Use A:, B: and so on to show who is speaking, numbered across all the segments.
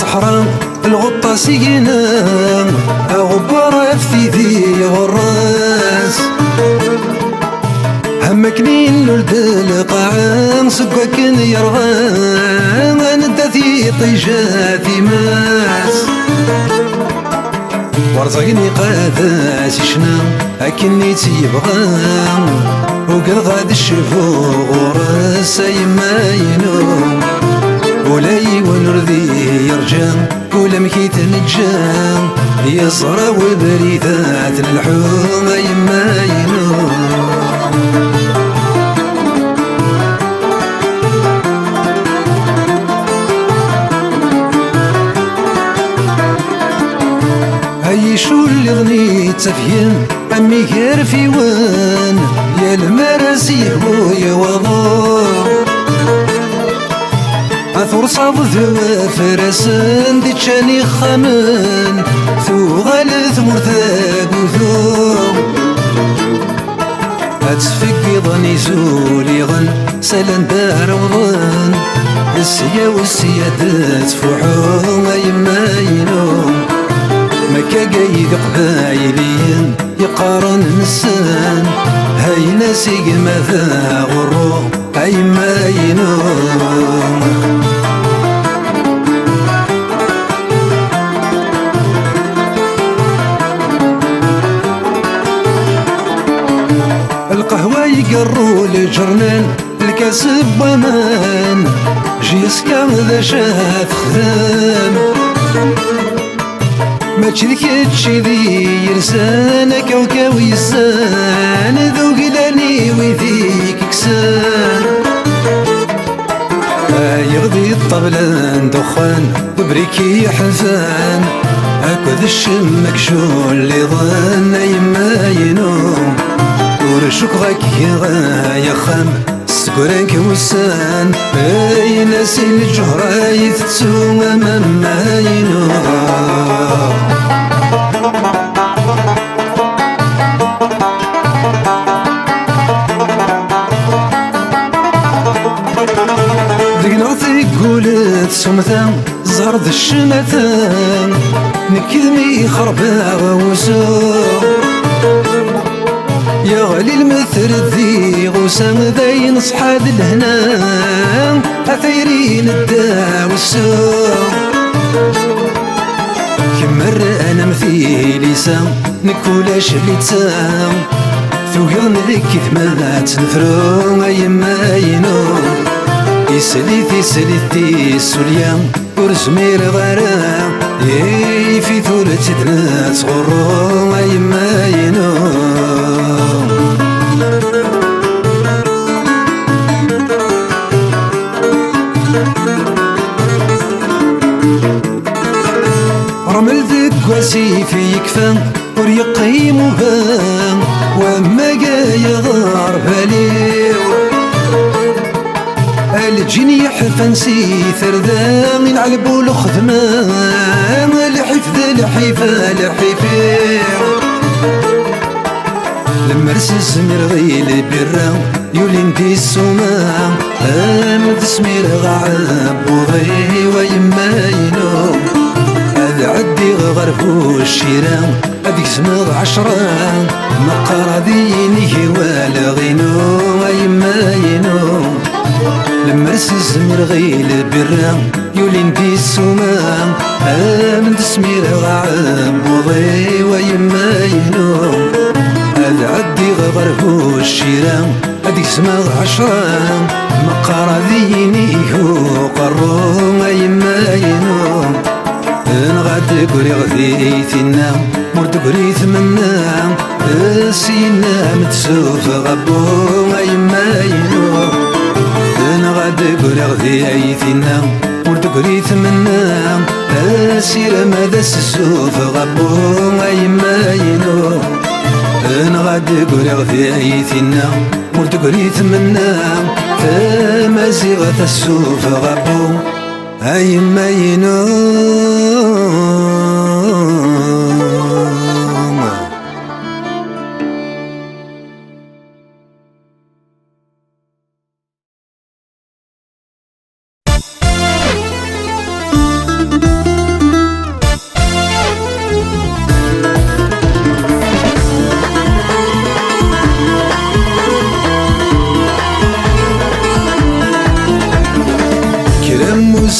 A: الصحراء الغطا سينا غبار في ذي غراس همكنين لولد القاعان سكوك يرغان ندثي طيجاتي ماس ورزقني قاداس شنا أكني تيبغى وقد غاد الشفو غراس يما ينوم ولاي ونرذي يرجع ولا مكيت نجام يصرى وبريدات الحوم يما ينوم أي شو اللي غنيت تفهم أمي غير في وان يا المراسي هو يا وضوء أثور صاب ذو فرسان دي تشاني خمان ثو غالث مرثاق وثوم أتسفق ظني زولي غن سلان دار وظن السيا والسيادات فحوم يما ينوم مكا قايد قبايليين يقارن نسان هاي ناسي ماذا غرو يما ينوم القهوة يقروا لجرنان الكاسب بمان جيسكا ذا شاف خدام ماشي ذكي ذي يرسان كوكاوي يسان ذو قلاني وذيك كسان يغذي الطبلان دخان وبريكي حزان أكو الشم مكشول اللي ظن يما ينوم ورشوك غاك يا خام سكرانك وسان اي ناسي الجهرة يتسوم مما ينوم ذقناطي قولت سمثان زرد الشمثان نكذمي خربا وسوم يا غالي المثل ذي غسام ذاين صحاد الهنا أثيرين الدا والسوم كمر أنا مثيلي سام نكولاش اللي تسام ثوقن ذيك ثمات نثرو يما ينوم يسليثي السليام ورزمير غرام في ثولة تنات غرو يما ينوم رمل ذك واسي في يكفى وريقيمها وما قايا غار باليو الجني حفنسي ثردان العلبو الخدمان الحفظ الحيفة لما رسس مرغيل برا يولين دي السماء امد سمير غعب وضي ويما ينوم هذا عدي غرفو الشيران هذيك سمغ عشرة مقارديني ولا غينو ويما ينوم لما رسس مرغيل برا يولين دي السماء امد سمير غعب وضي ويما ينوم هذا عدي غرفو الشيران هذيك سمغ عشرة مقارديني هو قرو يما ينوم نغاد قري غذيتنا مرد قري ثمنا سينا متسوف غبو يما ينوم نغاد قري غذيتنا مرد قري ثمنا سير ماذا سسوف غبو يما ينوم نغاد قري غذيتنا مرد قري ثمنا مازيغة السوف غبو يما ينوم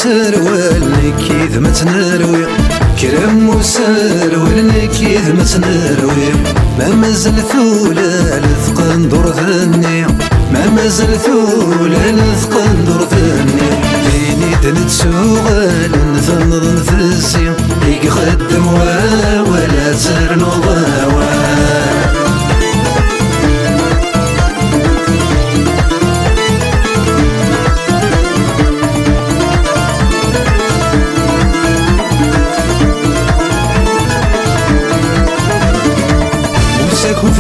A: وسروال نكيد ما تنروي كرم وسروال نكيد ما تنروي ما مازال ثولا لثقن دور ثني ما مازال ثولا لثقن دور ثني ليني تنتسوغل نثنض نفسي يخدم ولا تسرن ضوال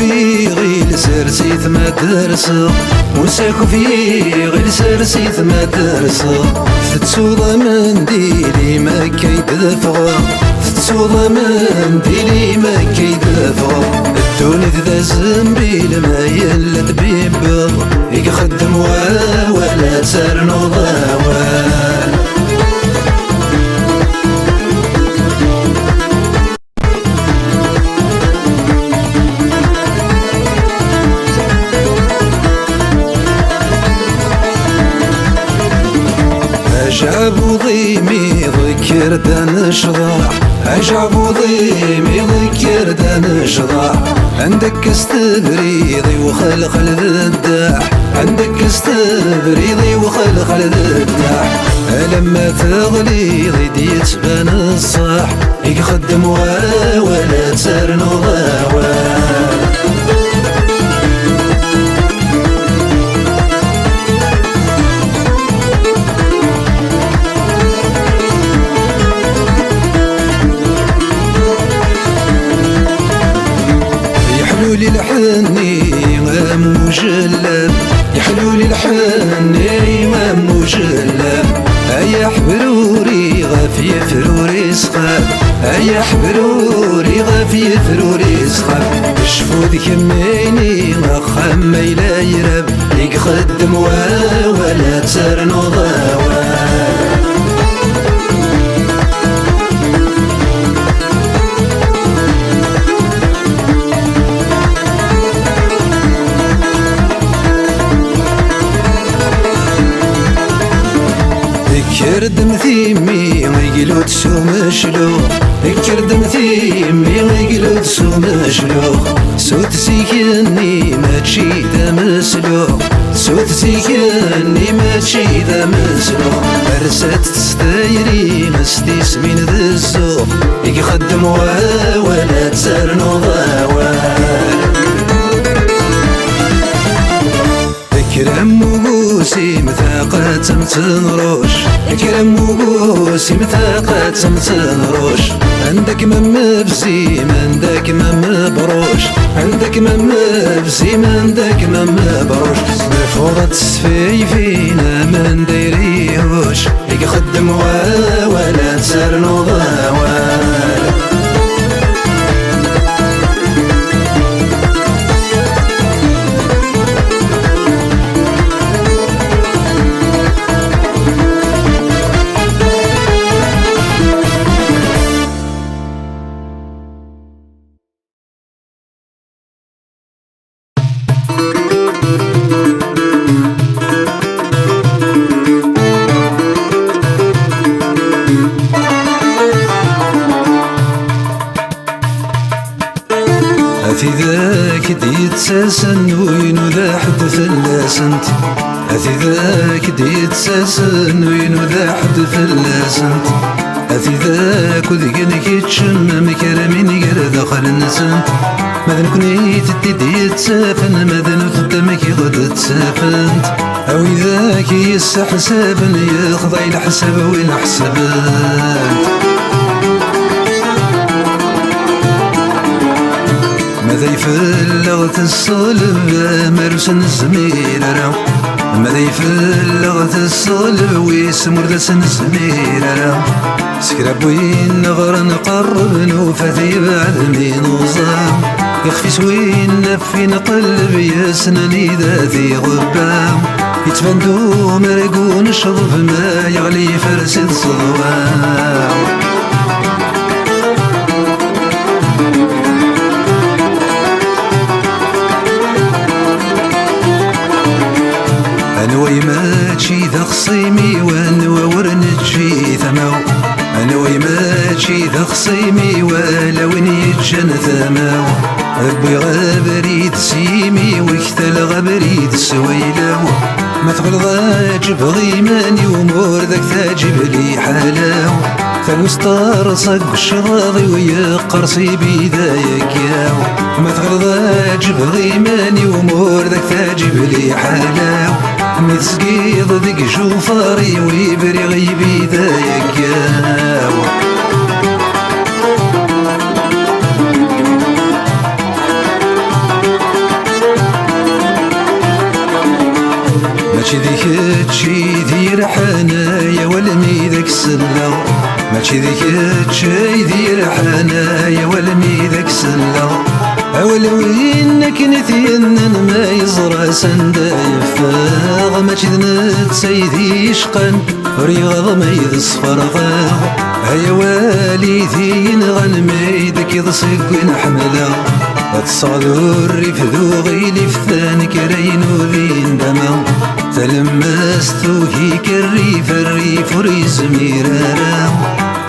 A: في غير سرسيت ما درسه وساكو في غير سرسيت ما درسه تتسوض من ديلي ما كيدفغ تتسوض من ديلي ما كيدفغ الدوني ذا زنبيل ما يلد بيبغ يخدم ولا تسرنو ضوال عجب ضيمي ذكر دنشضع عجب ضيمي ذكر دنشضع عندك استبريضي وخلق الذداع عندك استبريضي وخلق الذداع لما تغليظي ديتبان الصح يخدم ولا تسرنو ضوال يحلولي الحني غام مجلب يحلولي الحني غام مجلب أيا حبروري غافي فروري سخاب أيا حبروري غافي فروري سخاب شفود كميني غخام ما يلا يرب يخدم ولا تسرنو ضوال كردم ثيمي غيقلو تسو مشلو كردم ثيمي غيقلو تسو مشلو سوت سيكني ما تشي ذا مسلو سوت سيكني ما تشي ذا مسلو برسات تستايري مستيس من ذا الزوق يخدم ولا تسرنو ضوال كرم وقوسي مثاقات متنروش كرم وقوسي مثاقات متنروش عندك من مبسي عندك من مبروش عندك من مبسي عندك من مبروش مفروضة تسفي فينا من ديريهوش يخدم ولا تسرنو ضوال في ذاك ديتساسن وينو ذا حد فلاسنت في ذاك ديتساسن وينو ذا حد فلاسنت في ذاك وذقنك يتشم مكرمين غير دخل النسنت ماذا نكوني تدي يتسافن ماذا نخدمك غد تسافنت او ذاك يسا حسابا يخضع الحساب وين حسبنت ماذا يفلغت الصلب مرسن الزمير ماذا يفلغت الصلب ويسمر لسن الزمير سكراب وين نغر نقرب نوفاتي بعد مين وظام يخفي سوين نفي نقلب يسنني ذاتي غبام يتفندو مرقو نشرب ما يغلي فرسد صوام انوي ماشي ذا خصيمي وانوى ورنتشي جان ثماو أبوي غابريد سيمي ويكتل غابريد سويلاو ما تغلظ جبغ إيماني ومور ذاك تجيب لي حلاو فالوسطار صق الشراضي ويا قرصي بدايك ياو ما تغلظ جبغ إيماني ومور ذاك تجيب لي حلاو متسقيض ذيك جوفاري ويبري غيبي دايك ياو ماشي ذيك تشي دير حنايا والمي ذاك السلا ماشي ذيك تشي دير حنايا والمي ذاك السلا ولو إنك نثينا ما يزرع سندا يفاغ ماشي ذنت سيدي شقن رياض ما يصفر غاغ هيا والدين غنميدك يضسق نحملا تصالو الريف ذو غيلي فتانك رينو ذين دما تلمستو هيك الريف وريز ميرارا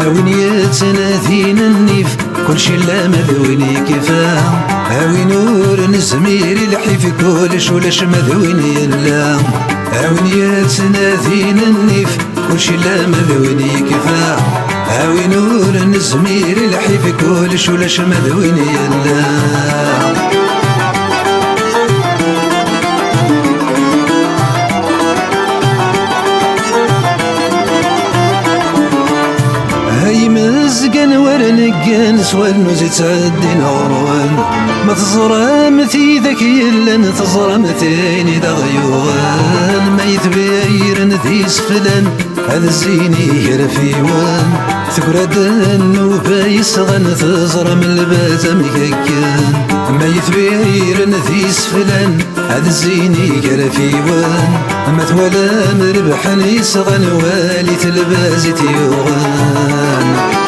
A: وين يتناثين النيف كل شي لا مذويني كفا هاوي نور نزمير الحيف كلش ولاش مذويني يلا هاوي يتناثين النيف كل شي لا مذويني كفا هاوي نور نزمير الحيف كلش ولاش مذويني يلا مزقن ورنقن سوال نوزي تعدي نوروان ما تزرم في ذاك يلا تزرم ثاني ذا غيوان ما يتبايرن ذي سفلان هذا الزيني يرفيوان تقرد النوبة يسغن تزرم البازم يكان ما يتبايرن ذي سفلان هذا الزيني يرفيوان ما توالى مربحن يسغن والي تلبازي تيوغان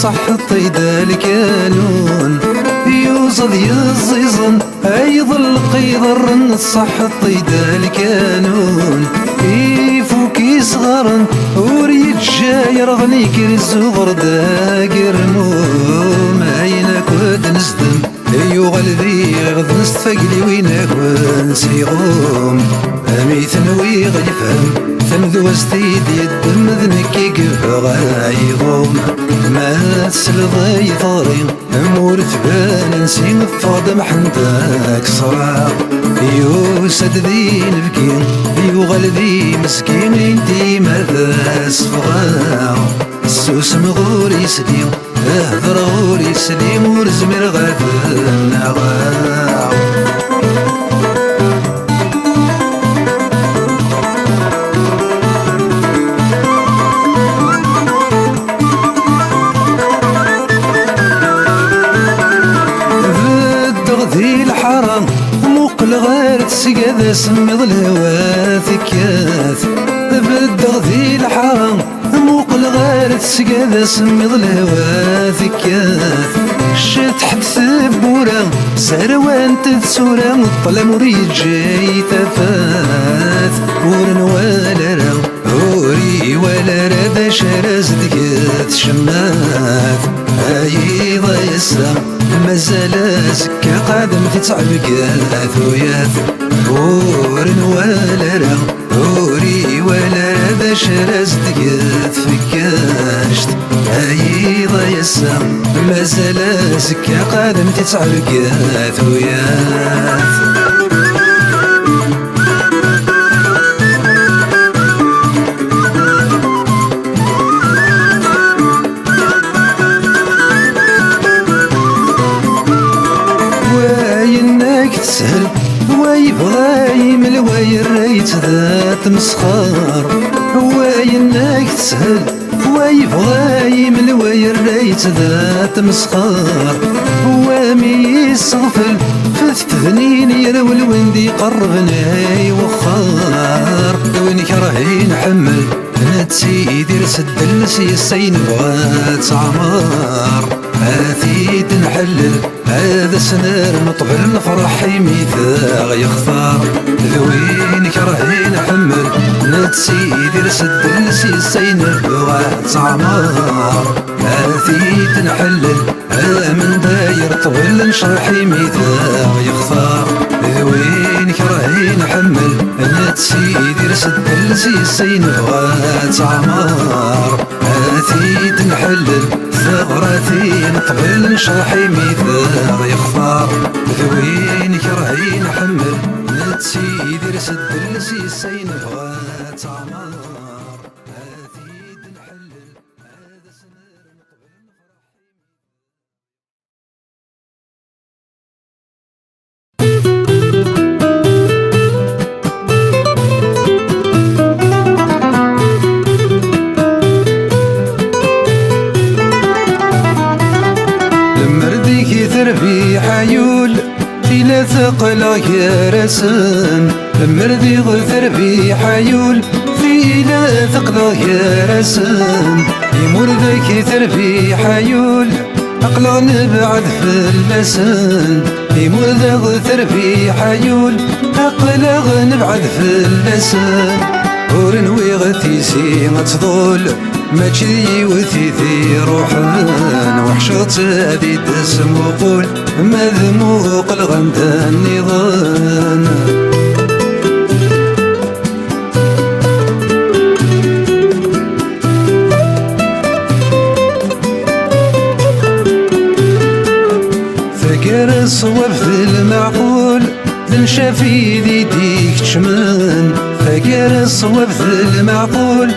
A: صح الطيدة الكانون يوصد يزيزن أيضا قيضر صح الطيدة الكانون يفوكي صغرن وريد جاير غنيك الزغر داقر نوم عينك ود نسدم ايو غلبي غد نستفقلي وينك ونسيغوم اميثن ويغيفهم ثمذ وستيد يدم ذنكي قفا غايغوم ما تسلضي ضاري امور تبان نسين فاض محنتك صراع ايو سد ذي نبكي ايو غلبي مسكين انتي ماذا صفغاو السوس مغوري سليم اهدر غوري سليم ورزمر غادر النغاو ذي الحرام موقل غير تسقى سمي ظلوا ثكاث بدغ ذي الحرام موقل غير تسقى سمي ظلوا ثكاث شت حد ثبورا سروان تثورا الطلم وريد جاي تفاث ورن ولا را وري ولا را شرز دقات شماث ايضا يسا مازال زكا قادم تتعبق ثويات ورن ولا را وري ولا را شرز دقات فكاشت ايضا يسا مازال زكا قادم تتعبق ثويات تسهل ويريت ذات مسخار وينك تسهل ويبغى يمل ويريت ذات مسخار ومي يصغفل فتثنين يرول وندي قربناي وخار وين كرهي نحمل نتسيدي رسد السيسين بغات عمار هاتي تنحلل هذا سنار نطبل الفرح يميثاغ يختار ذوين كرهي نحمل نتسيدي رسد السيسين بغات عمار هاتي تنحلل من داير طبل نشرح يميثاغ يختار ذوين كرهي نحمل نتسيدي رسد السيسين بغات عمار هاتي تنحلل ثغرتي نطبل نشرح يميثاغ يختار ذوين كرهي نحمل نتسيدي رسد السيسين بغات عمار هاتي تنحلل هذا سنار نطبل في حيول إلى ثقل يا رسن مردي غثر في حيول إلى ثقل يا رسن يمر ذاك ثر في حيول أقلع نبعد في اللسان يمر ذا غثر في حيول أقلع نبعد في اللسان ورنوي غتيسي غتضل ماشي وثيثي روحان وحشوت هادي تسم وقول مذموق الغمدان نظام فكر الصواب في المعقول لنشافي ديك تشمان فكر الصواب في المعقول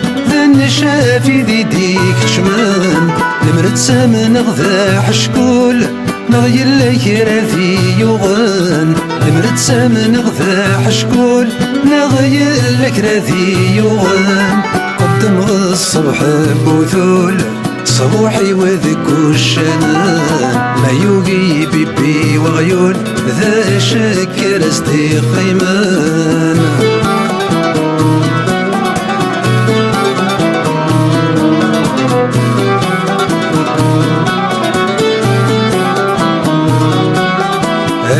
A: نشافي ديك تشمان نمرد سامن غذا حشكول نغير لك راثي يوغان نمرد سامن غذا حشكول نغير لك راثي يوغان قدم الصبح بوثول صبوحي وذك الشنان ما يوقي بيبي وغيول ذا شكر استي قيمان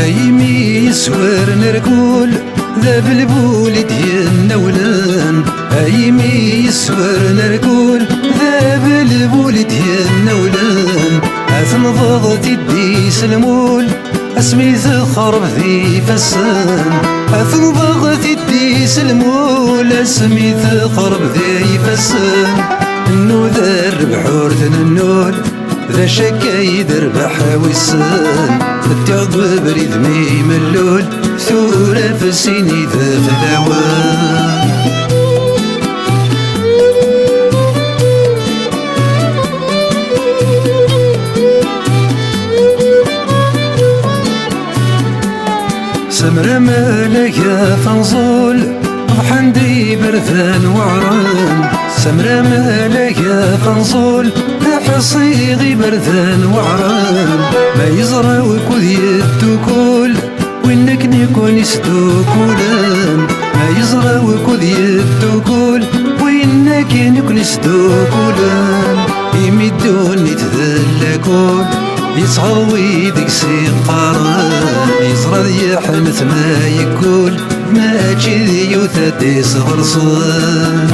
A: هايمي يسور نركول ذا بالبول ديالنا ولان هايمي يسور نركول ذا بالبول ديالنا ولان أثنضغط يدي سلمول اسمي ذخرب ذي فسان أثنضغط يدي سلمول اسمي ذخرب ذي فسان انو ذا الربح ورثن ذا شكا يدربح ويسان التعب بريد مي ملول ثورة فسيني ذا فدوان سمرة مالك فنزول ضحندي برثان وعران سمرة مالك فنزول حصيغي برثان وعران ما يزرى وكذ يدوكول وينك نكون يسدوكولان ما يزرى وكذ يدوكول وينك نكون يسدوكولان يمدوني تذلكول يصغر ويدك سيقاران يزرى يحنث ما يقول ما تشذي يوثد يصغر صان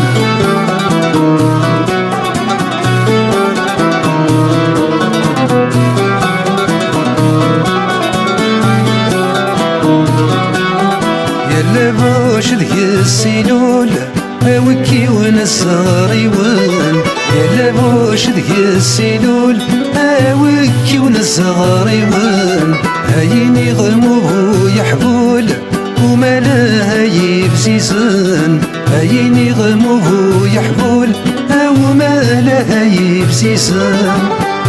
A: باش ذك السيلول اوكي وانا الصغيوان يلا باش ذك السيلول اوكي وانا الصغيوان هايني غموه يحبول وما لا يبسيسان هايني غموه يحبول وما لا يبسيسان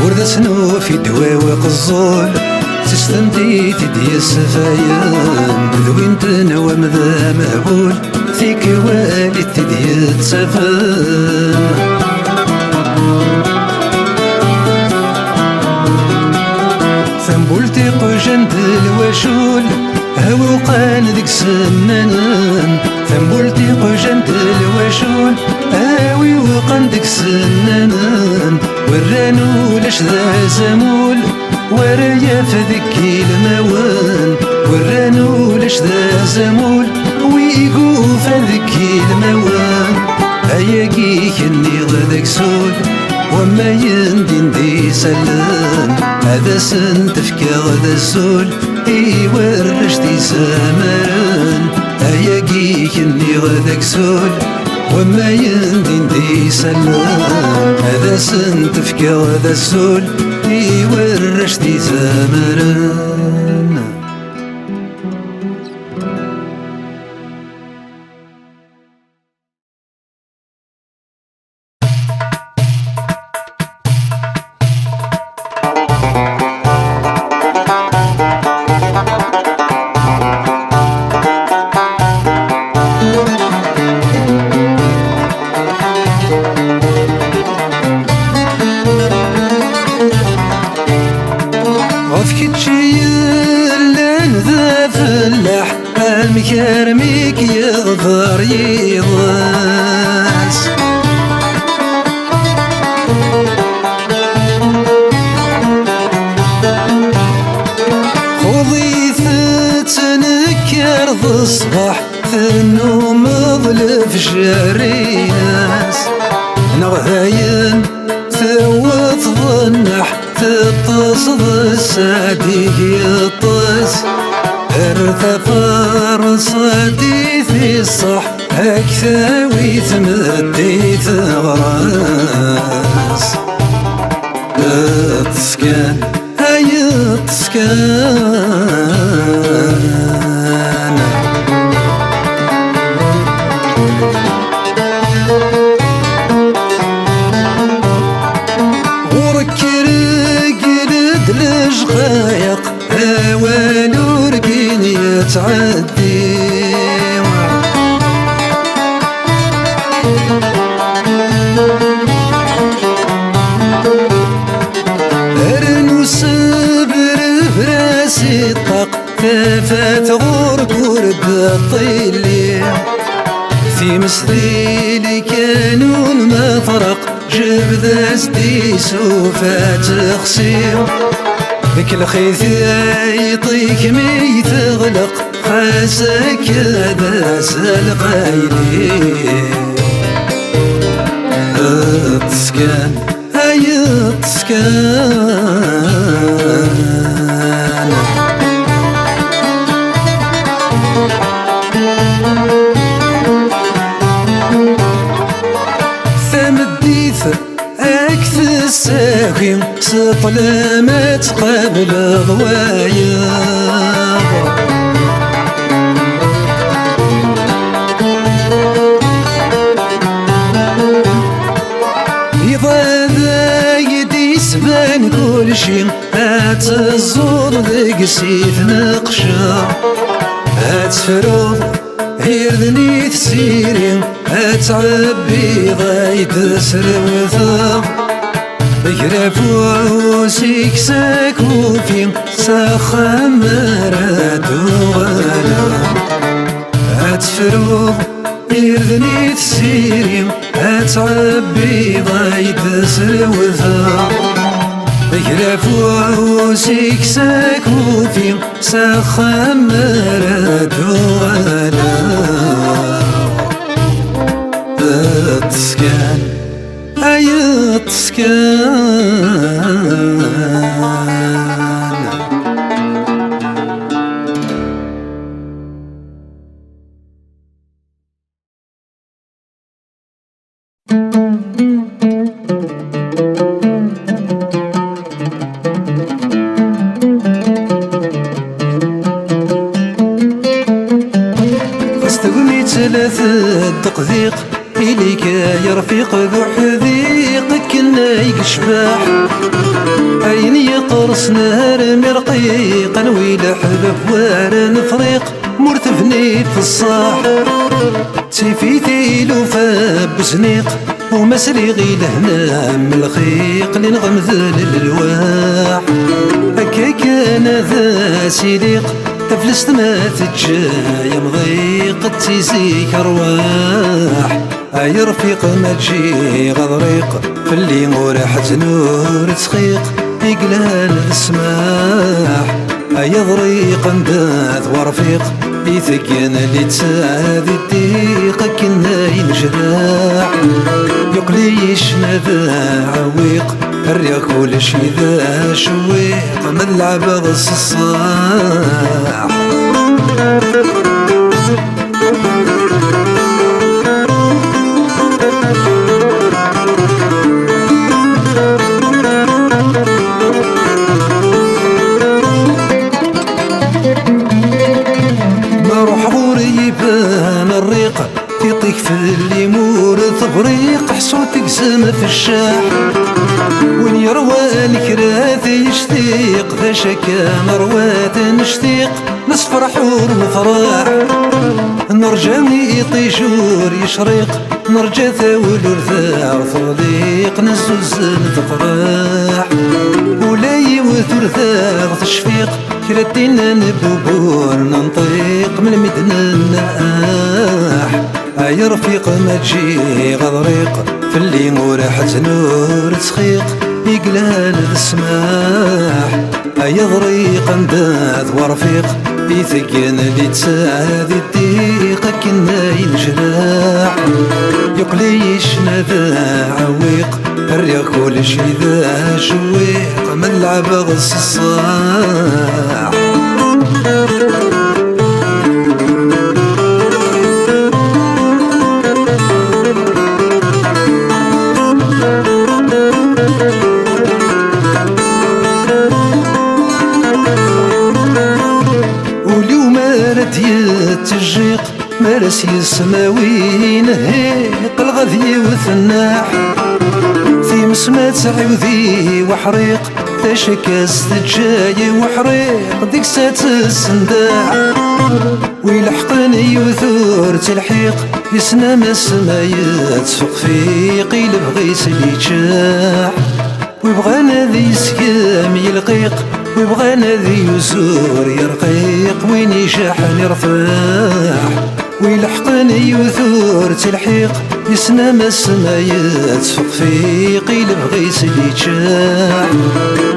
A: ورد سنو في دواوي قزول تستمتي تدي السفايان ذوين تنوى مذا مهبول فيك والد تدي تسفن ثنبولتي قجند الوشول هاو قان ذيك سنان ثنبولتي قجند الوشول هاوي وقان ذيك سنان ورانو لاش ذا زمول ورايا فذيك الموان ورانو لاش ذا زمول ويقوف هذيك الموان هياكي كني غداك سول وما يندين دي سلان هذا سنتفكى غدا السول يورش دي سمران هياكي كني غداك سول وما يندين دي سلان هذا سنتفكى غدا السول يورش دي سمران المكرميك يغفر يضاس خذي تنكر ذا الصباح النوم ظلف جري ناس نغهاين ثوت ظنح تطس ذا السعديك يطس ارتفع رصدي في الصح اكثاوي تمدي ثغراس تسكن هاي تسكن غورك رقلد لشغايق هوالو تعدي ارنو صبر براسي الطاق تفات غرقور بالطيلي في مثلي كانون ما فرق جبد اسدي سوفا تخسير ذيك الخيث يعطيك مي تغلق خاسك باس القايلي تسكن هاي تسكن ثمديث اكث الساكن سطلمت قبل ضوايا إذا يدي سبان كل شي هات الزور ذيك سيف نقشة هات فروض هيردني تسيري هات عبي ضاي تسروثا بكرف وعوسيك ساكوفي ساخا مرات وغلا هات فروض هيردني تسيري هات عبي ضاي تسروثا بكرف وعوسيك ساكوفي ساخا مرات وغلا تسكن هاي تسكن خستقني ثلاثة دقيق إليك يا رفيق ذو حذيق كنا يقشباح عين يقرص نهر مرقيق نويل حبب وارن فريق مرتفني في الصاح سيفي ثيلو فاب سنيق ومسري غي لهنا من الخيق لنغمذل الواح هكا كان ذا سيليق تفلست ما تجايا مضيق تيزيك ارواح اي رفيق ما تجي غضريق في اللي راح تنور تسخيق يقلان السماح اي ضريق انداث ورفيق يثقن اللي تساذي الديق كنا ينجراح يقليش نذا عويق الريا كل شي ذا شويق ملعب غص الصاح يطيك في الليمور تبريق حصوتك زم في الشاح وين يروى الكراث يشتيق ذا شكا مروات نشتيق نصفر حور مفراح نرجع يطيشور يشريق نرجع ثاول ورثار ثليق نزوز تفراح ولا يوثر ثار تشفيق كرتينا نبوبور ننطيق من مدنا الناح اي رفيق ما تجي غضريق في اللي راح تنور تسخيق يقلال السماح اي ضريق انداث ورفيق يثقن اللي تساذي الديق كنا ينجراح يقليش نذا عويق الريا كل شي ذا شويق ملعب غص الصاح التجيق مارس يسماوين هيق الغذي وثناح في مسمات عوذي وحريق تشكاس تجاي وحريق ديك سات السنداع ويلحقني يثور تلحيق يسنى ما السمايات سوق فيق يلبغي يسليتشاح ويبغانا ذي يسكام يلقيق ويبغانا ذي يزور يرقيق وين يشاحن يرفاح ويلحقني يثور تلحيق يسنى ما السمايات سوق فيق يلبغي يسليتشاح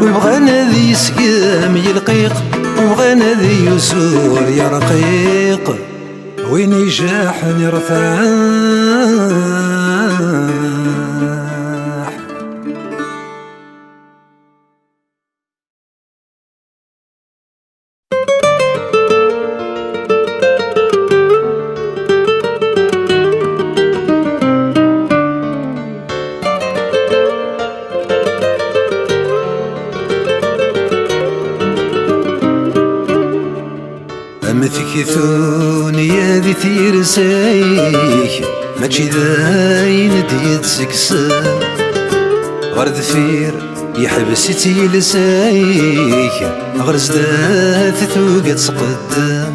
A: ويبغانا ذي يسكام يلقيق ويبغانا ذي يزور يرقيق وين يشاحن يرفاح مثكثون يا ذي تيرسايك ماشي ذاين ديت سكسان غير ذفير يحبس تيلسايك غير زدات ثوقت قدام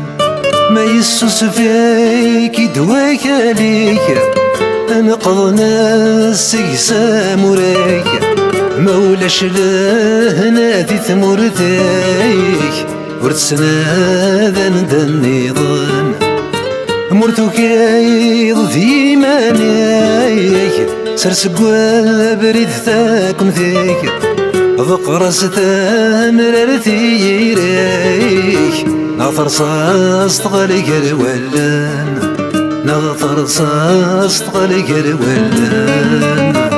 A: ما يسوس فيك يدواك عليك انقضنا السقسام وراك مولاش له نادي ثمرتايك ورتسناذا ندى النظام مرتو كايض في مانيك سرس قوال بريد ثاكم ذيك ذق راس تامر ثيريك نغفر صاص تغلق الولان نغفر صاص تغلق الولان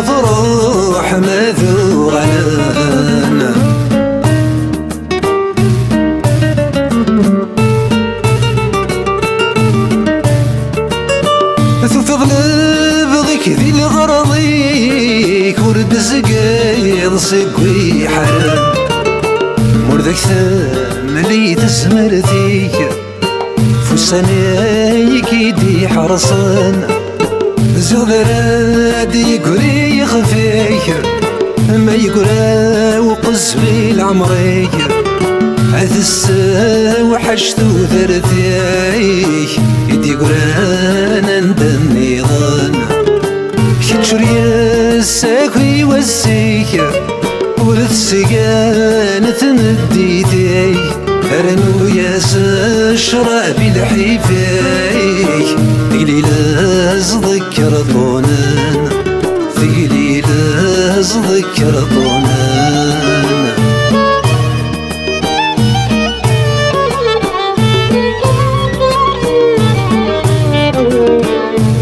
A: مفروح مذوق عنان ثوث ظل بغيك ذي الغرضيك زقيض سقوي حرام مردك ثملي تسمرتيك فساني كيدي حرصنا زغراد يقري يخفيك ما يقرا وقزبي العمريك عثس وحشتو ثرثيك يدي قرانا ندني ظن كتشري الساكوي والسيك ولتسيقان تنديتي رنو ياس الشرع بالحيفيك ثقلي لاز ذكر طونان ثقلي لاز ذكر طونان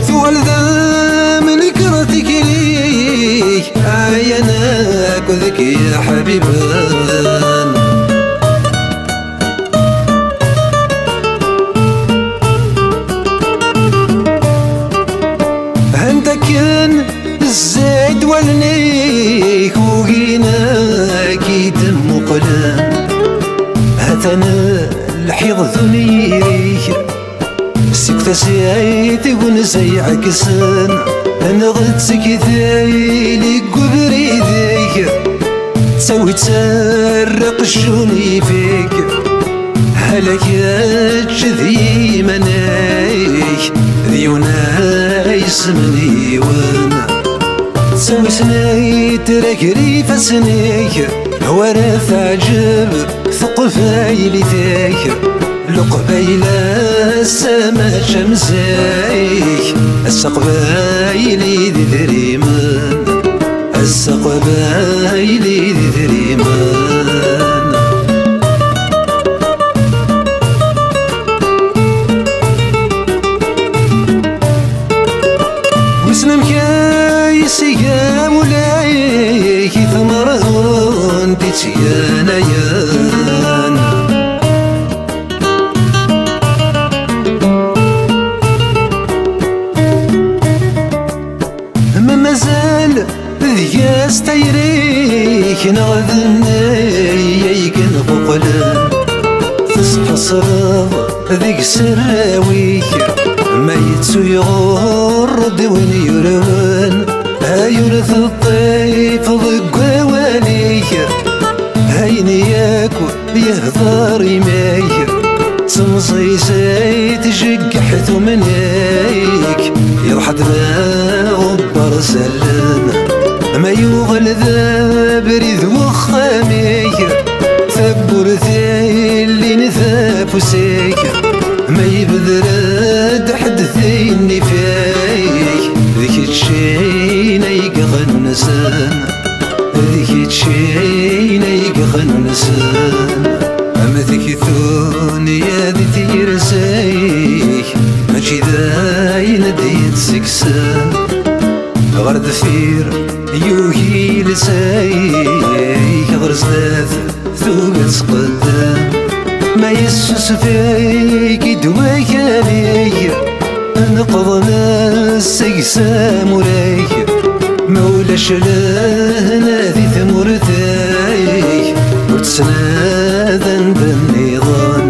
A: ثوال ذا من كرتك ليك عيناك وذك يا حبيبان كان الزيد والنيك وقيناك يتم قلام هاتنا الحيض ذنيريك سكت سيعيت ونزي عكسان انا غد سكتايلي قبري ذيك تسوي تسرق الشوني فيك هلك ذي منايك ذيونا يسمني وانا تسوي سناي تركري فسنيك ورث عجب ثقفايلي ذيك لقبيلا السما شمسيك السقبايلي ذي ذريمان السقبايلي ذي ذريمان وسلم كايسي يا مولاي كي ثمرهن ديتيانا يان ما مازال ذياس تيريك نغذني كنقلان تصحصرض ذيك سراويك ما يتسو يغرد وين يروان هايورث الطيف ضق واليك هايني ياكو يهضر يمايك تمصيصي تشقحت منيك يضحد ما غبر سلان ما يوغل ذا بريد وخاميك ثبور ثيلي نثافسيك ما يبذرد حدثيني فيك ذيك تشينا يقغنسان ذيك تشينا يقغنسان أما ذيك ثوني يا ذي تيرسيك ماشي ذاين ديت سكسان غرد فير يوهي لسايك غرز ذات ثوبت قدام ما يسوس فيك دواك عليك نقضنا السقسام ورايك مولاش لهنا ذي ثمرتايك وتسناذن بالنظام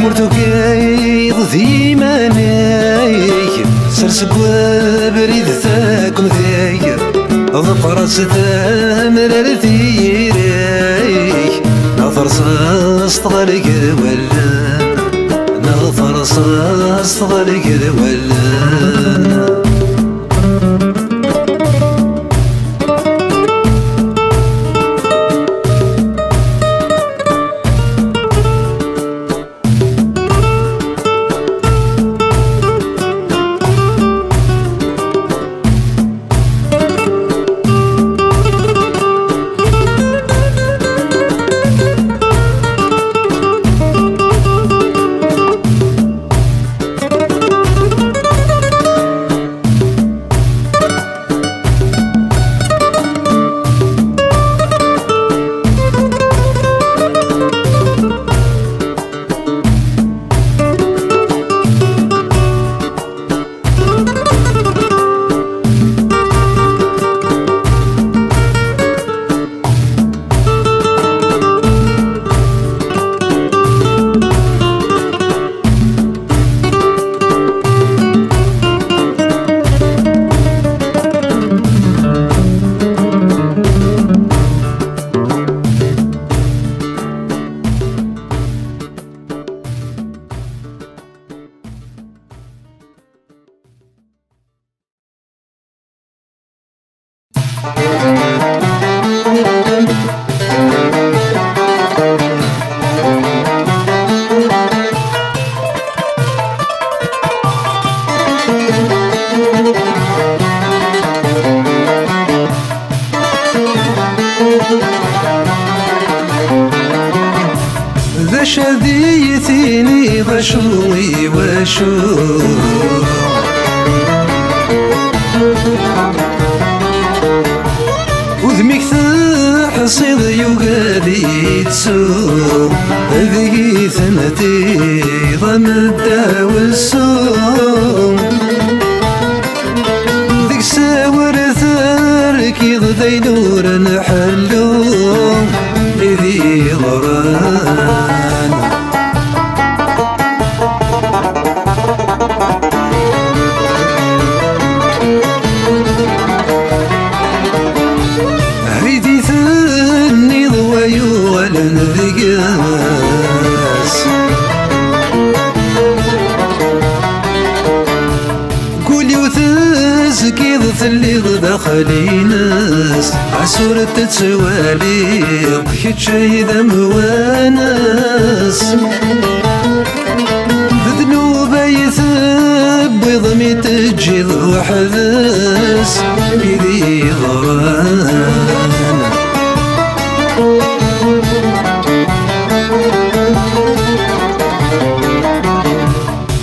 A: مرتو كايض ذي منايك سرسك وبريد ثاكم ذايك ضفرس ثامر ثيريك نظر صغرك ولا نظر صغرك ولا ذا شذيتيني ضشوي وشو وذميك تحصيد يوغادي تسوق ذي ثنتي ضمدا والسوم ذيك ساور ثركي ضدي نور نحلو ذي ضران هيدي ثني ضويو ولا نذقاس قولي وتسكيض ثلي داخلي ناس عسورة تتسوالي ضحكت شي ذم وناس ذنوبة يثب وضمي تجي وحذاس بذي ضران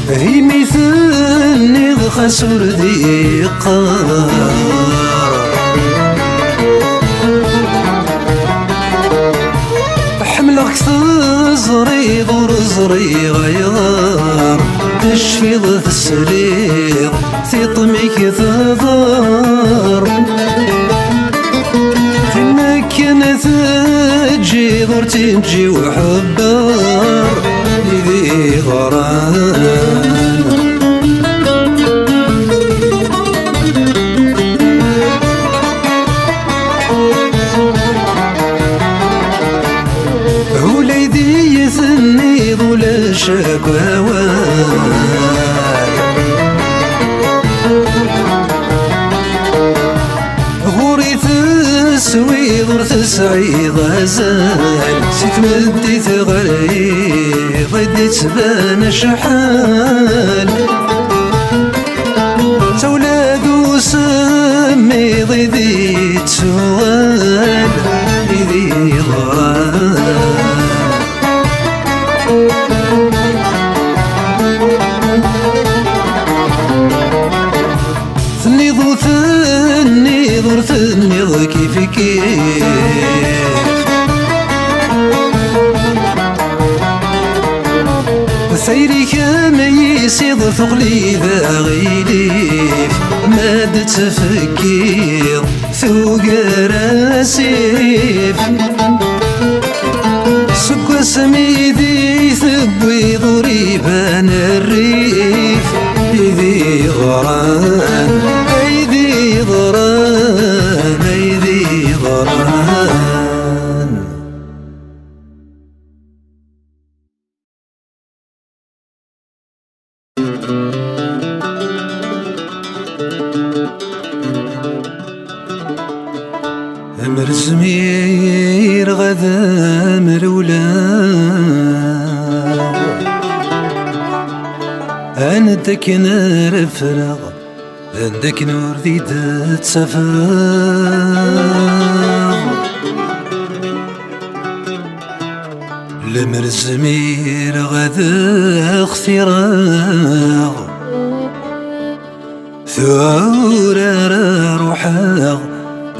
A: هي مثلني خسر ذي قار حملك تزري ضر زري غيار تشفي ضث السرير تطميك تضار تمكن تجي ضر تنجي وحبار ذي غران وليدي يثني ولا شكوى غوري تسوي ضر تسعي غزال ستمدي تغري ضدي تبان شحال تولاد وسمي ضدي تسوال ذي ضران ثني ضو ثني ضر ثني ضو كيف كيف ثيري كما يسيض ثقلي ذا غيليف ما تفكير ثوق راسيف سكوى سميدي ثبوي ضريبان الريف ذي غران ذي ضران ذي ضران أمر زمير غدا مرولا أنا دك نار فراغ عندك نور ذي تسافر لمر زمير غدا اختراغ ثورة روحاغ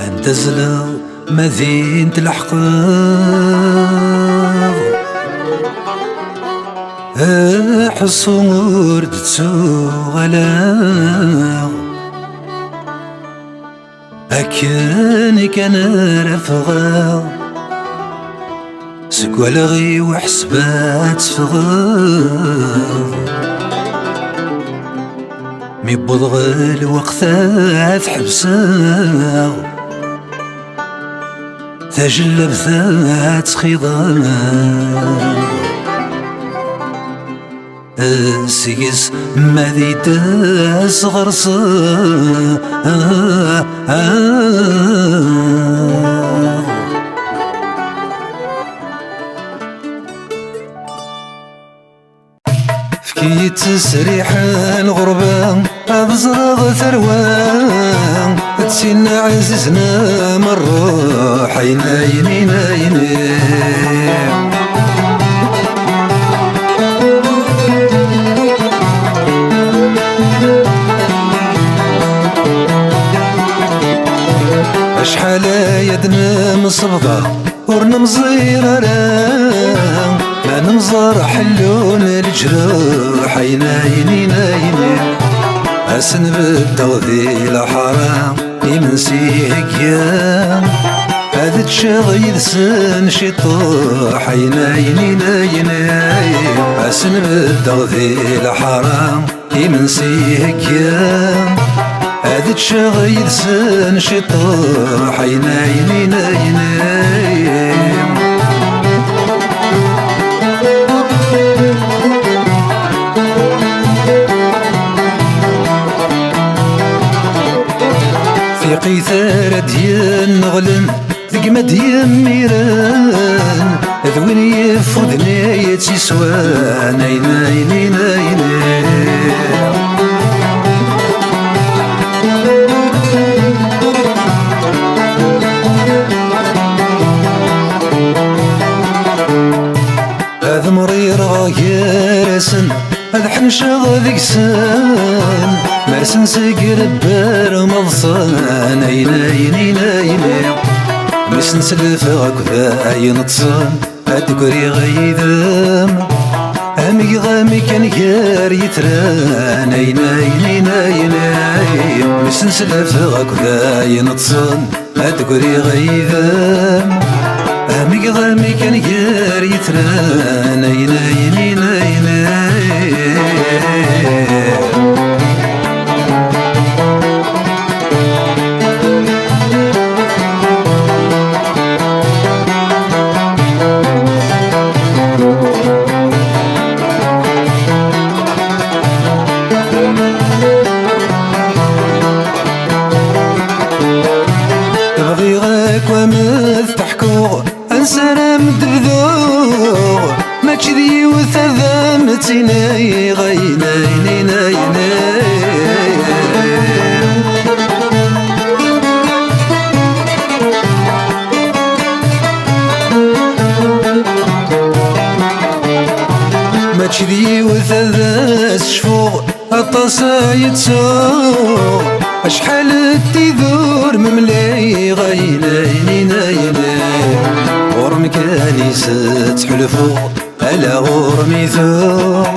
A: أنت زلغ مذين الأحقاغ حصور دتسو غلاغ أكاني كان رفغاغ سكوى لغي وحسبات فغاغ مي بضغل وقتات حبساغ تجلب ذات خضار سيس مذي داس غرصا تسريح الغربة أبزرغ ثروان تسينا عززنا من الروح عيني عيني شحال يدنا مصبغة ورنا مزيرة ما نمزر حلون الجروح عيني أسن بالتغذي الحرام يمنسي هكيا هذا تشغيل سن شطوح عيني أسن بالتغذي الحرام يمنسي هكيا هذا تشغيل سن شطوح عيني في قيثارة ديال نغلن ثقمة ديال ميران ذوين يفوذني يتسوان عيني هذا مرير غيرسن هذا حنشغ ذيك سن مرسن سقر بار مضصان عيني مسن سلفة كذا ينتصن أتقري غيذم أمي غامي كان غير يتران عيني مسن سلفة كذا ينتصن أتقري غيذم أمي غامي كان غير يتران عيني تبغي غاك ومث تحكو انسانا مدبذو ما تشذي وثذمتنا غيني ما تشذي وثذاس شفوغ الطاسا يتسوغ أشحال تيذور مملي غيني غرم كاني ستحلفو على غرمي ثور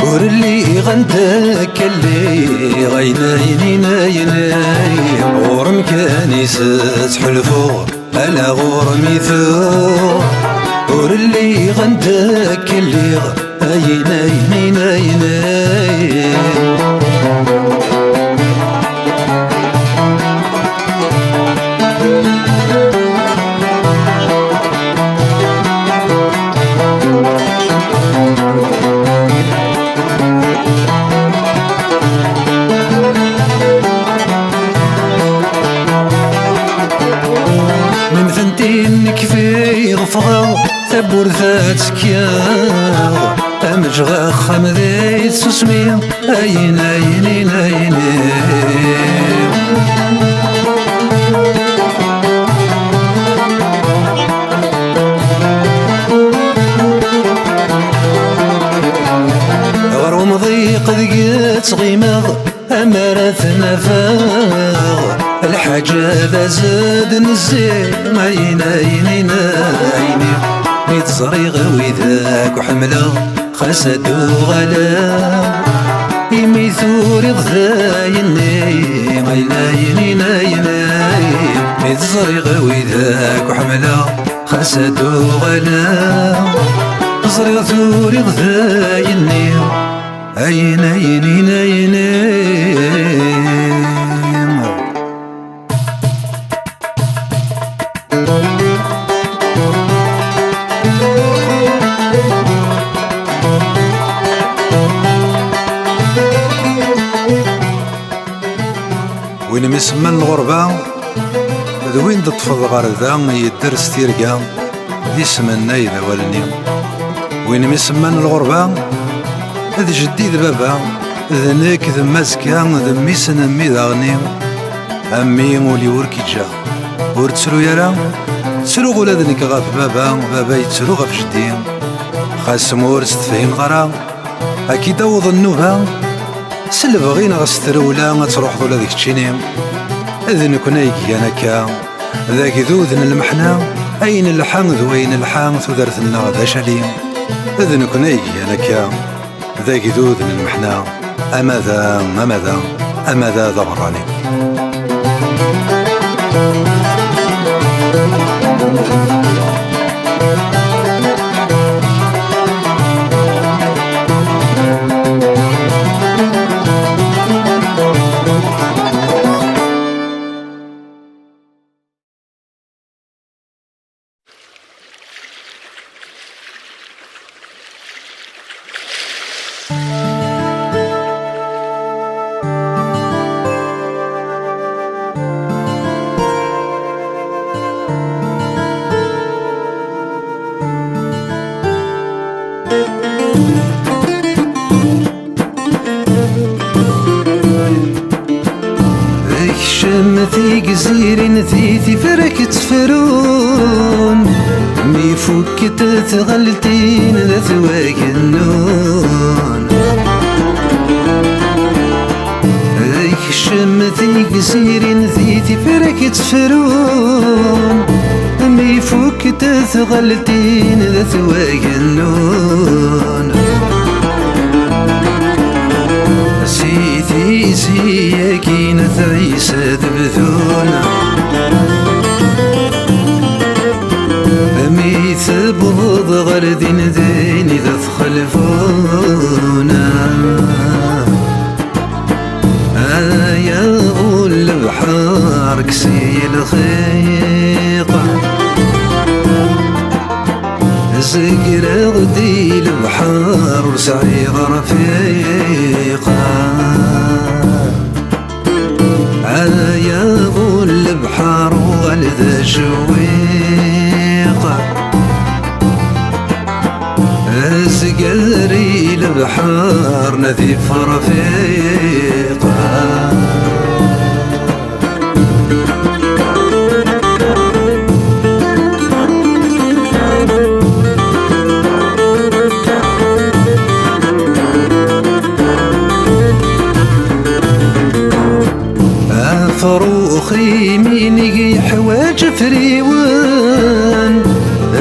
A: ور اللي غندك اللي غيني غرم كاني ستحلفو على غرمي ثور ور اللي غندك اللي غيني من ثنتين كفي غفغة ثبور ذاتك يا أمجغى خمذي تسمي عيني غروم ضيق ذقيت غيمض أمرت نفاغ الحاجة بزاد نزيم عيني ميتزري غوي ذاك وحمله خسد وغلا يميثوري ضذايني عيني ميتزري غوي ذاك وحمله خسد وغلا زري ثوري ضذايني عيني وين مسمى الغربة ذوين تطفض غرذا يدرس تيرقا دي سمنا إذا ولني وين مسمى الغربة ذ جديد بابا ذنك ذ مزكا ذ ميسن أمي ذاغني أمي مولي وركي جا ور تسرو يرا تسرو غولا ذنك غاف بابا يتسرو غاف جدي خاص مور ستفهم غرا أكيد أوض النوبة سل بغينا غسترولا تروح ذولا ذيك تشينيم إذن كنا يجي أنا كا ذاك ذوذن المحنا أين اللحام ذوين اللحام ثدرت النغ ذا شليم إذن كنا يجي أنا كا ذاك ذوذن المحنا أما ذا ضبراني شمتي جزير ثيثي فرك تفرون مي فك تتغلتين ذا ثواك النون شمتي جزير ثيثي فرك تفرون مي فك تتغلتين ذا ثواك النون سيدي سياكين تعيسى تبذونا أميث بغض غردين ذين إذا تخلفونا يا غول البحر كسي الخيقة زقر غدي البحر ورسعي غرفيقة يا غول البحر وغلذ شويقة زقري البحر نذيف رفيقة فروخي ميني حواج فريوان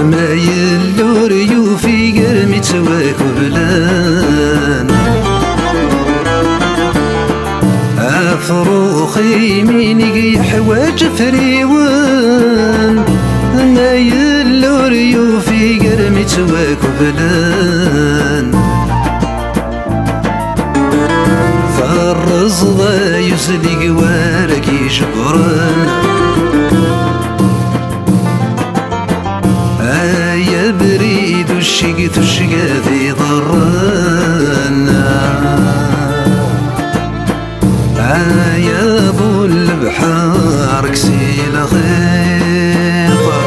A: ما يلو ريوفي قرمي تواك بلان فروخي ميني حواج فريوان ما يلو ريوفي قرمي تواك بلان الرصدة يسلق وارك يشبرن يا بريد الشق تشقى ذي ضرنا يا ابو البحر كسيل خيطة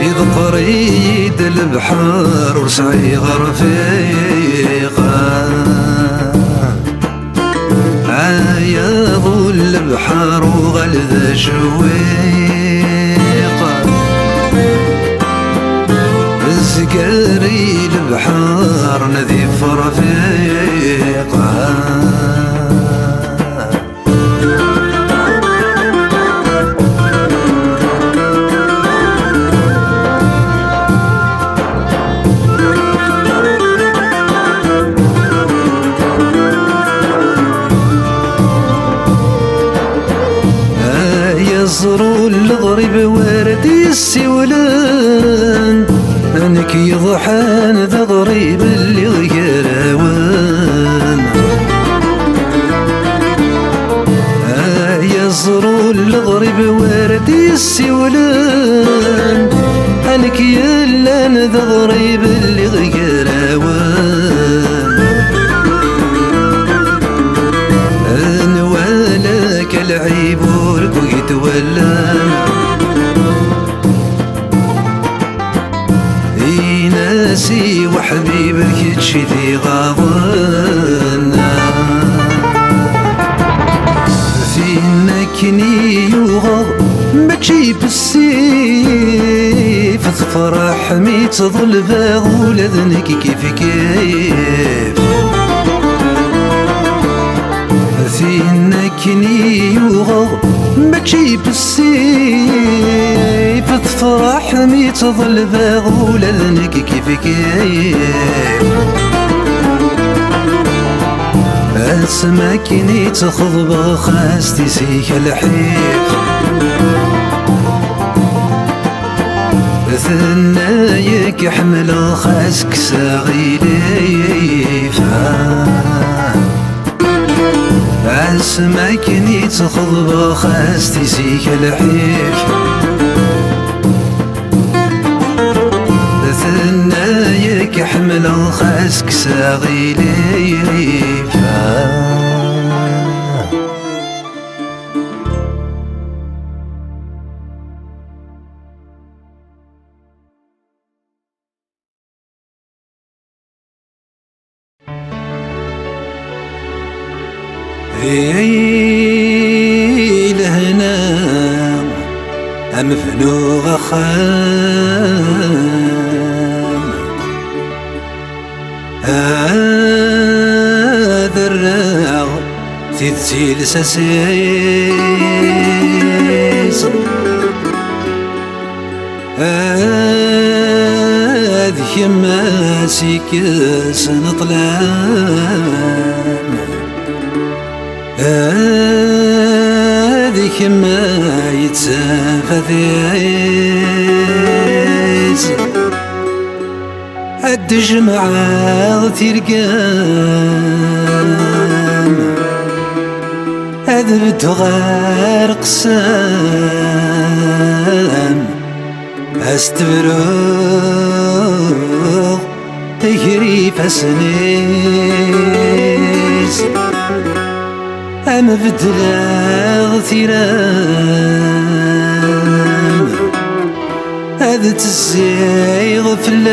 A: إذ قريد البحر ورسعي غرفيقة يا ابو البحر وغلذ شويقة زقاري البحر نذيف رفيقة يزرو الغريب واردي السولان انك يضحان ذا غريب اللي غيراوان يزرو الغريب واردي السولان انك يلان ذا غريب اللي غيراوان انوالك العيب وركويت ولا ناسي وحبيبك تشدي غاضنا فينك نيوغ بكشي بالسيف تفرح مي تظل باغ ولذنك كيف كيف فينك نيوغ بكشي بالسيف تفرح مي تظل باغ ولذنك كيف كيف السماكيني تخضب خاس تسيك الحيف ثنايك يحمل خاسك ساغي ليفا السماكيني تخضب خاس تسيك الحيف ثنايك يحمل خاسك ساغي ليفا لهنا أمفنو غخام هذا الراغ تتسيل ساسيس هذه يماسك سنطلام هذيك ما يتسافى ذيز عد جمعة ترقام هذا بتغار قسام استبروغ تجري فسنيز أما بدلاغ ثيرام هذا تزيغ فلام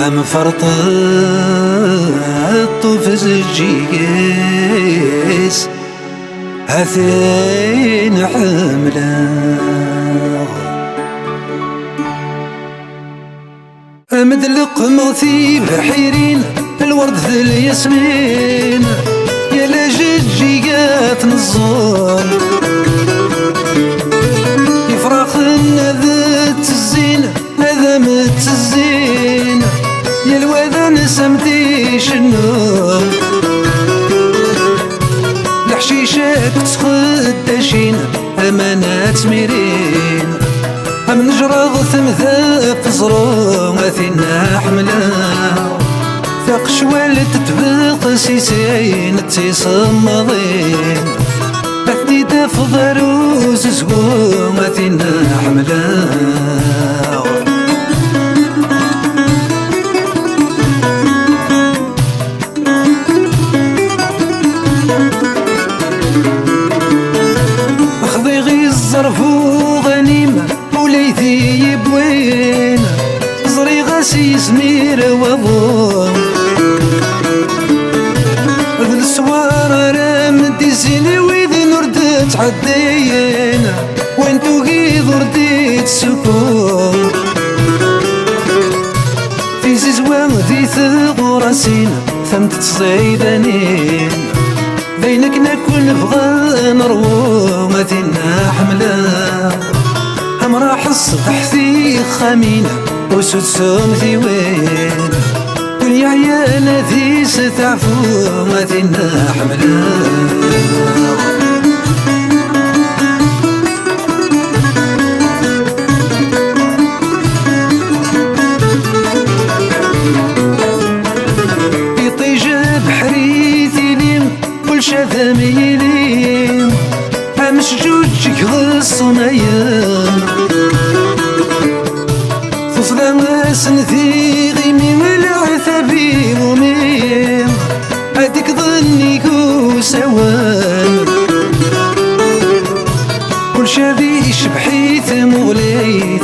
A: أما فرط الطوف زجيس هثين حملاغ أمدلق مغثي بحيرين الورد ذي الياسمين يا لجيجات نزور يفرخ ذات الزين هذا متزين يا الوذن سمتيش النور الحشيشات تخدشين أمانات ميرين أم نجرى ثمثات تزرو أثينا حملان ثق شوال تتبق سيسين تيصمضين أثني تفضل وززقوم أثينا حملان أخذي غي الظرف وغنيمة وليثي يبوين زري غاسي سمير وضوم ذي السوار رامدي زيني ويذي نورد تحدين وانتو غيظ رديت سكون في زيزوان ذي ثغراسين ثمت تصيدانين بينك نكون نبغى نروم ذينا حملا هم راح الصبح في خمينة وسود سوم ذي وين دنيا عيانا ذي ستعفو ما ذينا حملا يطيجة بحريثي ليم كل شذامي ليم امش جوجك غصن ايام فصلا سنثي غيمي والعثبي وميم هاديك ظني سوان كل شذي شبحي ثمغلي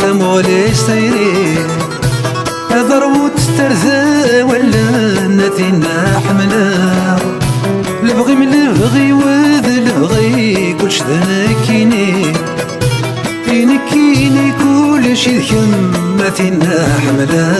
A: البغي من البغي وذ البغي كلش ذنكيني ينكيني كل شي ذكم ما فينا حملا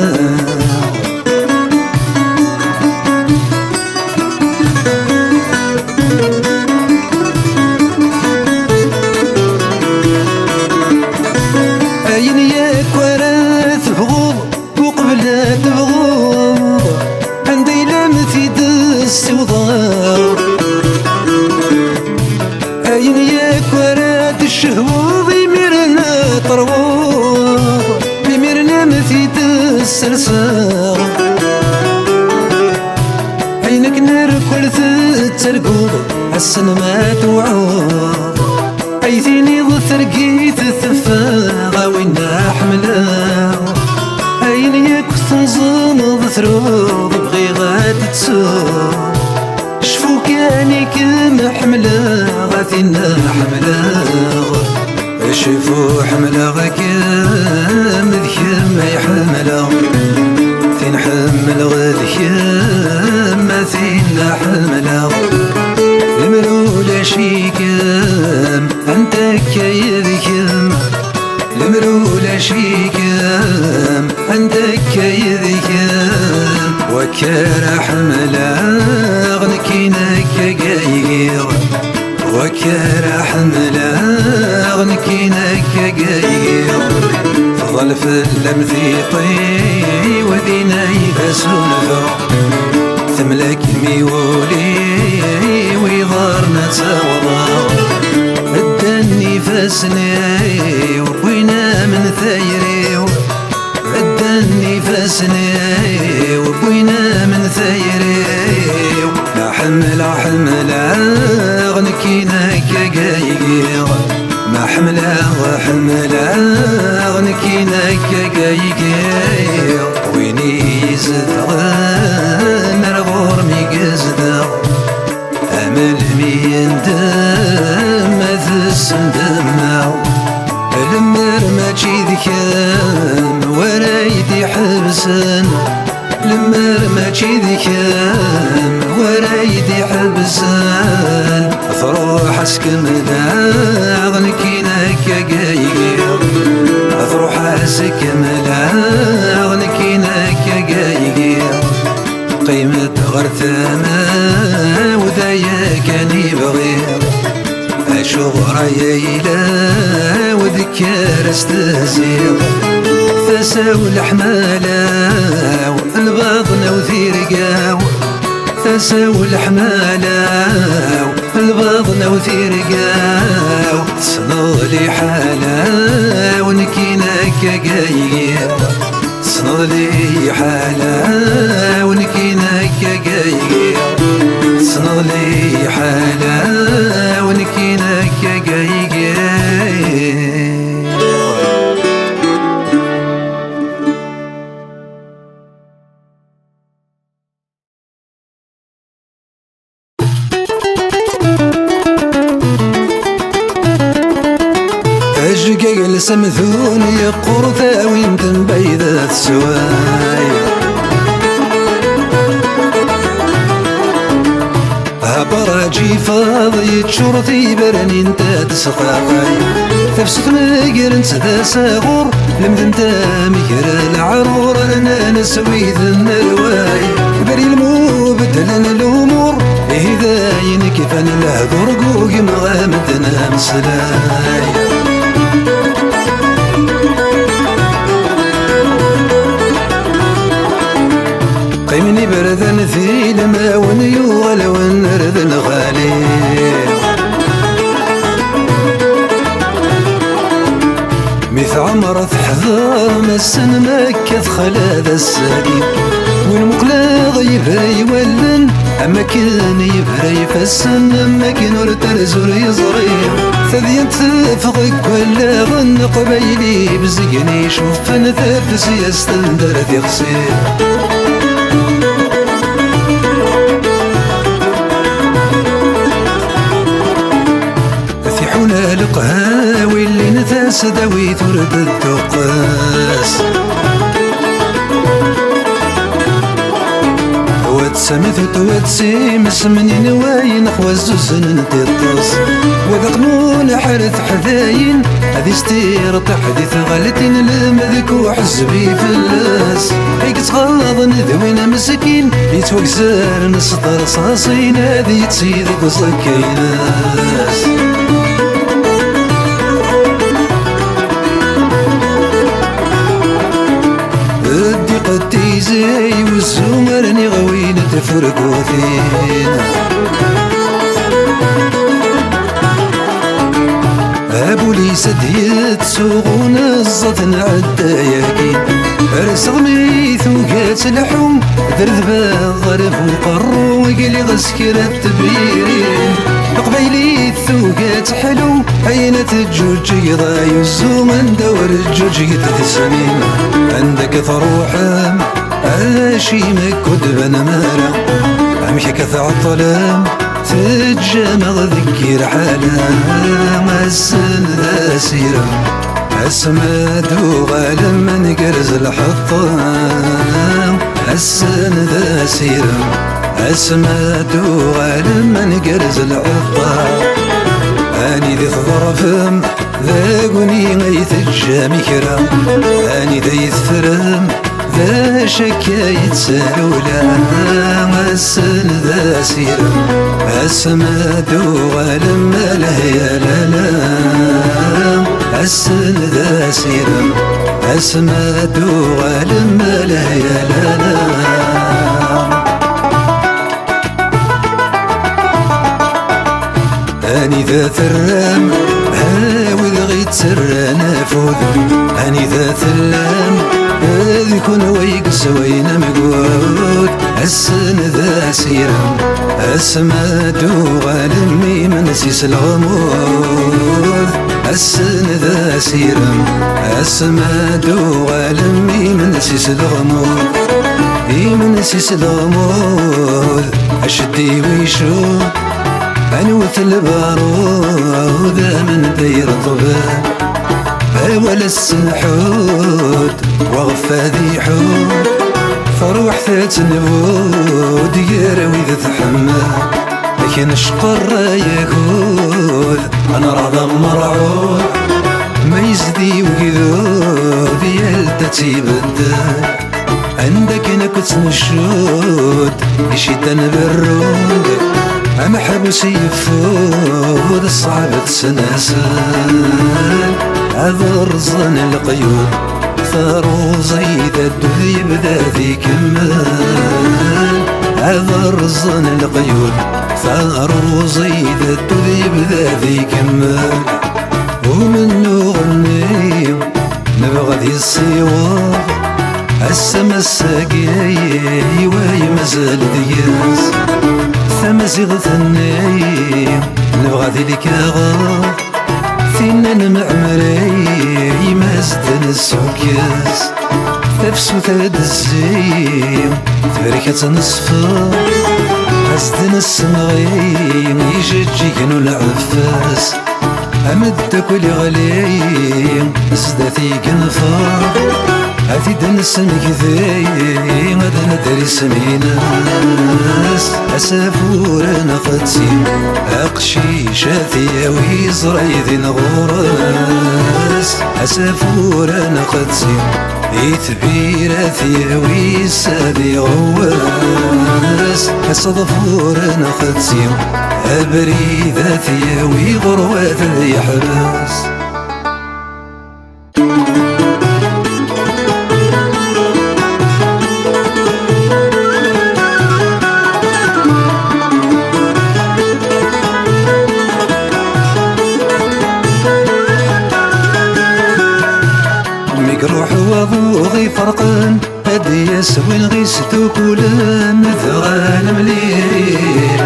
A: أين ياك ورا تبغض وقبل تبغض عندي لمثي دس وضار أين ياك ورا الشهوض يمرنا طروض يمرنا مثي دس السار عينك نركل تترقض حسن ما توعوض عيثيني ضثرقيت الثفاغة وين حملا أين ياك تنظم ضثروض بغي غاد تسوق شفو كاني كم حملا غاثينا حملا شفو حملا غاكم ذكم يحملا ثين حمل غذكم ما ثينا حملا المرولة شيكم أنت كيذكم المرولة شيكم أنت كيذكم وكار حملا غنكينك قاير وكار حملا غنكينك قاير ظل في اللمثيطي ودينا يفسولفا ثملك الميولي ويضارنا تساوضا الدني فاسني وبوينا من ثيري الدني فاسني وبوينا من ثيري لا حملا غنكينك قايقير ما حملا غنكينك قايقير ويني يزدغن الغور ميقزدغ أمل ميندم ذسن دماو المر ما ذكام ورايدي حبسن المر ما ذكام ورايدي حبسن أفروح اسكم دا غنكينك قايقير أفروح اسكم دا غنكينك قايقير قيمة غرثنا وذايا كان يبغير أشوف رايلا وذكر استهزير ثساو الحمالة والباطنة وثيرقاو ثساو الحمالة والباطنة وثيرقاو تصنضلي حالة ونكينك قاير تصنضلي حالة ونكينك قاير تصنضلي حالة ونكينك قاير أشقاق سمثون يقرثا وين تنبيذ السواي براجي فاضي تشرطي برني انت تسقاي تفسد مقر انت ذا ساغور لمدن مكر العرور انا نسوي ذن الرواي بري المبدل الامور اذا ينكفن الهدور قوق مغامتنا مسلاي قيمني بردن في لما ونيوغل ونردن غالي مث عمر تحضر مسن مكة خلاد الساقي والمقلاض يبرى يولن أما كان يبرى يفسن أما كان ورترزور يزري ثذين تفقك ولا غن قبيلي بزقني شوف نتفس يستندر ثقسي ثحونا لقهاوي اللي نتاس داوي ترد التقاس سمث تواتسي مسمني نواين خوازوزن نتيطوس وذا قنون حرث حذاين هذي ستير تحديث غلتين لمذك وحزبي فلاس هيك تغاض ندوين مسكين يتوكزار نسطر صاصين هذي تسيد قصكيناس زي والزمرني غوين تفرقوا فينا ابو لي سديت سوغون الزطن عداياكين رسغمي ثوقات الحوم درذبا ظرف وقرو وقلي غسكرة تبيرين قبيلي ثوقات حلو عينة الجوج يضايو الزومن دور الجوج يتسمين عندك ثروحم عاشي مكود بنمارة عمشي كثع الظلام تتجمع ذكر حالام السن ذا سيرة اسمد وغالم من قرز الحطام السن ذا سيرة اسمد وغالم من قرز الحطام اني ذي ظرفم ذاقني غيث الجامي كرام اني ذي ثرم ذا شكاية سالولا السن ذا سيرة اسمد وغالم لهيا لالا السن ذا سيرة اسمد وغالم لهيا لالا اني ذا ثرام هاوذ غيت سرانا فوذ اني ذا ثلام يكون ويقس وين مقود السن ذا سيرة اسمد وغالمي من سيس الغمود السن ذا سيرة اسمد وغالمي من سيس الغمود من سيس الغمود اشدي ويشوف انوث البارود من دير طباب ولا السنحود وغفا ذي حود فروح ثات نبود يراوي ذا تحمى لكن شقر ياكود انا راضى مرعود ما يزدي وقذود يالتا تيبدل عندك انا كنت نشود يشيدان بالرود أما حبس يفود الصعبة سناسل هذا الرزن القيود ثارو زيد الدهي يبدا ذي كمال هذا الرزن القيود ثارو زيد الدهي يبدا ذي كمال ومنو غني نبغى ذي الصيوار السما الساقي واي مازال دياس ثمزغ ثني نبغى ذلك غار فينا نمعمري مازدن السوكياس تفسو ثاد الزيم تبركة نصفر أزدن السمغيم يجيجي كانو العفاس أمد كل غليم أزدثي كنفر هاتي دنسن كذي غدا ندري سميناس أسافورنا قدسي أقشي شاثي ويزرعي ذي نغوراس أسافورنا قدسي يثبيراتي ويسادي غواس أصدفورنا قدسي أبريذاتي ويغروات ذي حراس روح وضوغي فرقان هدي يسوين غيستو كولان مثغال مليل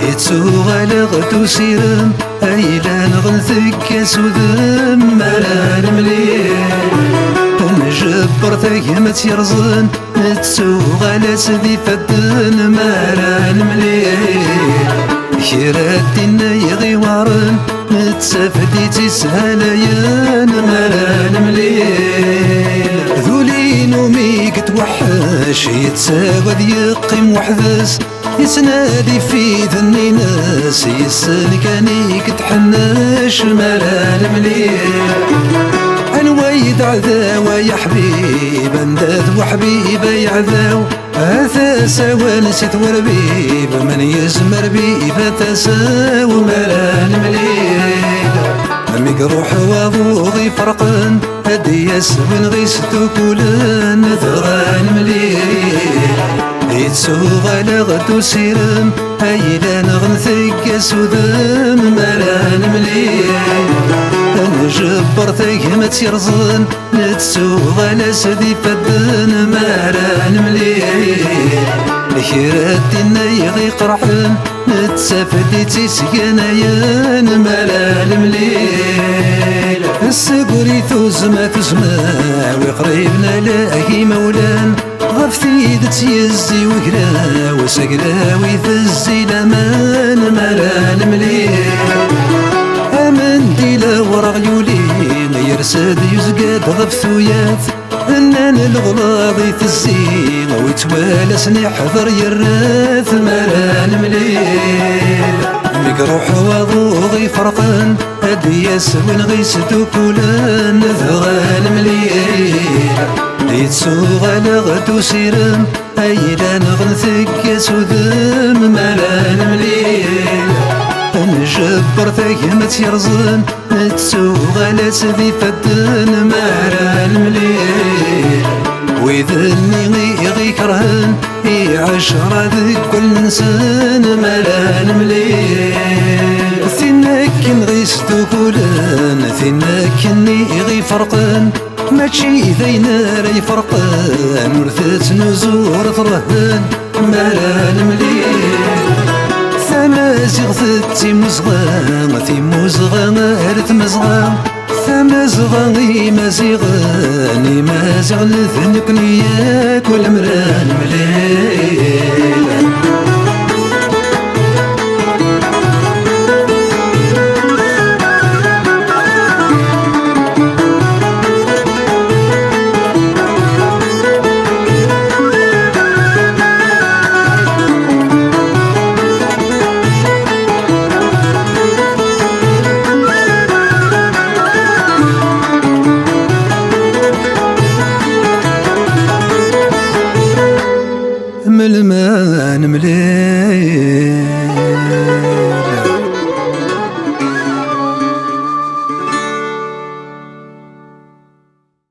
A: يتسوغ لغتو سيران ايلان غنثك سوذم ملان مليل نجبر ثقمت يرزن نتسوغ لسدي فدن ملان مليل كيراتنا يغيوارن نتسافدي تسهليان ملان مليل ذولي نومي توحش شي يتساوى يقيم وحدس يسنادي في ذني ناس يسن كانيك تحناش مالان مليح انويد عذاوى يا حبيب انداد وحبيبه يعذاو هذا سوا نسيت وربيب من يزمر بيبه تساو مالان مليح اميك روح وضوضي فرقن هدي يسبن غيستو كولن ذران مليح يتسوغ على غدو سيرم هايلا نغنثك سودم مالان مليح انا جبرتك ما تيرزن نتسوغ على سدي فدن مالان مليح الخيرات دينا يغي قرحن نتسافدي تيسكنايان مالان مليح السقري تزما وقريبنا لاهي مولان غفتي تيزي وقرا وسقراوي تزي لمان مالان مليح امن ديلا ورا غيولين يرسد يزقاد غفثويات انان الغلاضي تزين ويتوالسني حضر يراث مالان مليح ميك روح وضوضي فرقان هدي يسوين غيسدو كولان ذغان مليح يتسوغ على غدو سيرم هايلا نغنثك سودم مالان مليح نجبرتك ما تيرزن نتسوغ على سدي فدن مالان مليح ويذني غي كرهن عشرة ذك كل انسان مالان مليح ثناك غيستو كولان ثناك غي فرقان ماشي ذينا راي فرقان ورثت نزور ترهن مالان مليح ثمازغ ثتي مزغا ثي مزغا هرت مزغا ثمازغا غي مازغا ني مازغ لذنك نياك والمران مليح